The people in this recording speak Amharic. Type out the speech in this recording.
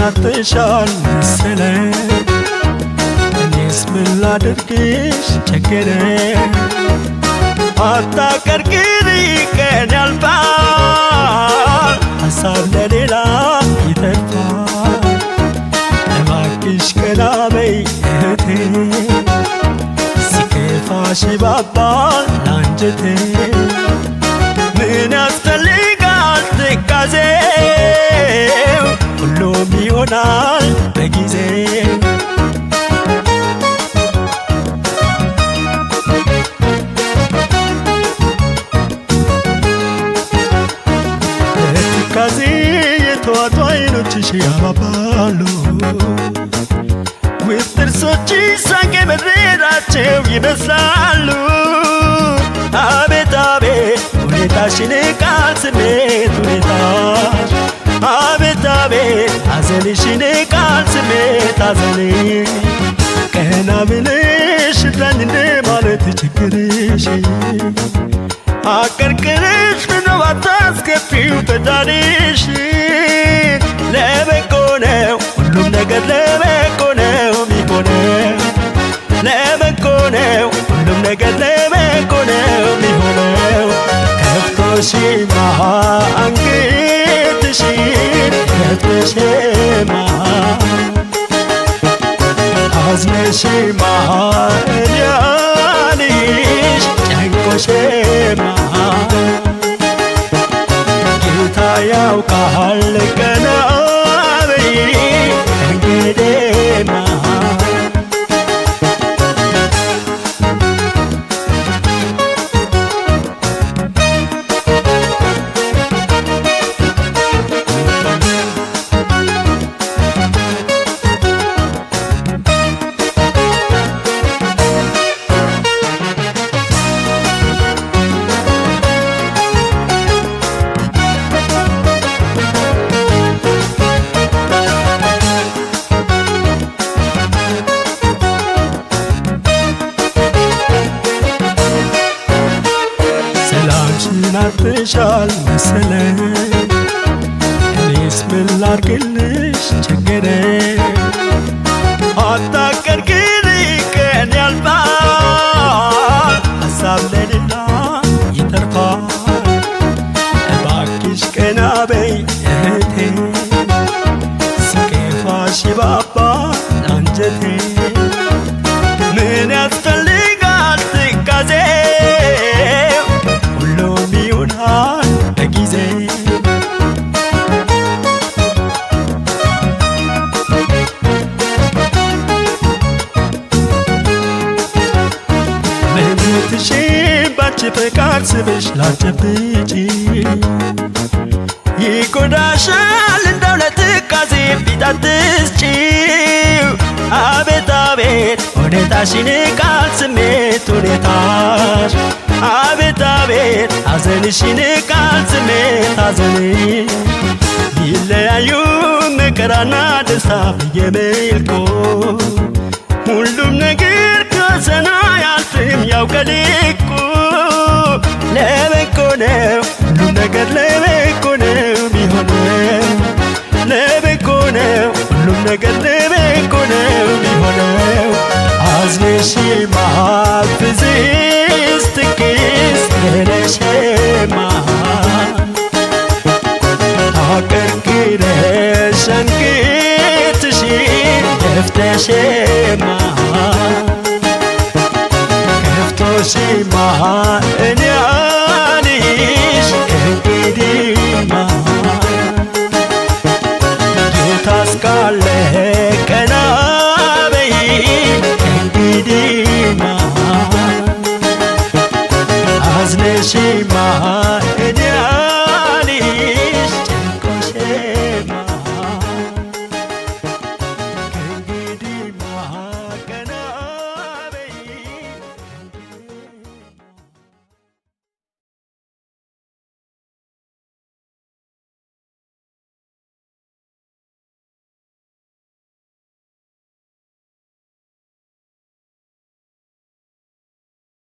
አጥሻል መሰለኝ እኔስ ምን ላድርግሽ ቸገረኝ አታቀርቅሪ ቀን ያልፋል ሐሳብ ለሌላ ይተርፋል እባክሽ ቀና በይ እህቴ ሲከፋሽ ይባባል አንጀቴ ምን ያስፈልጋል ትካዜው ሁሉም ይሆናል በጊዜው ትካዜ የተዋጡ አይኖችሽ ያባባሉ ውብ ጥርሶችሽ ሳቅ የበረዳቸው ይመስላሉ አቤት አቤት ሁኔታሽን ቃል ስሜት ሁኔታሽ አቤት አቤት ሐዘንሽን ቃል ስሜት ሐዘኔ ቀና ብለሽ እርዳኝ እንደ ማለት ችግርሽ አቀርቅረሽ ምነው አታስከፊው ፈጣሪሽ ለበጎ ነው ሁሉም ነገር ለበጎ ነው የሚሆነው ለበጎ ነው ሁሉም ነገር ለበጎ ነው የሚሆነው ከፍቶሽማ አንገትሽን ከፍተሽማ አዝነሽማ እኔ አልይሽ ጨንቆሽማ ጌታ ያውቃል ቀና በይ እንግዲህማ አጥሻል መሰለኝ እኔስ ምን ላድርግልሽ ቸገረኝ አታቀርቅሪ ቀን ያልፋል ሐሳብ ለሌላ ይተርፋል እባክሽ ቀና በይ እህቴ ሲከፋሽ ይባባል አንጀቴ ምን ያስፈልጋል ትካዜ በጊዜው መሞትሽን ባንቺ ፈቃድ ስብሽ ላጨብጪ ይጎዳሻል እንዳው ለትካዜ ፊት አትስጪው አቤት አቤት ሁኔታሽን ቃል ስሜት ሁኔታሽ አቤት አቤት ሐዘንሽን ቃል ስሜት ሐዘኔ ይለያዩ መከራና ደስታ በየመልኩ ሁሉም ነገር ከሰና ያልፍም ያው ከልኩ ለበጎ ነው ሁሉም ነገር ለበጎ ነው የሚሆነው ለበጎ ነው ሁሉም ነገር ለበጎ ነው የሚሆነው አዝነሽማ ፍዝዝ ትክስ ብለሽማ አቀርቅረሽ አንገትሽን ደፍተሽማ ከፍቶሽማ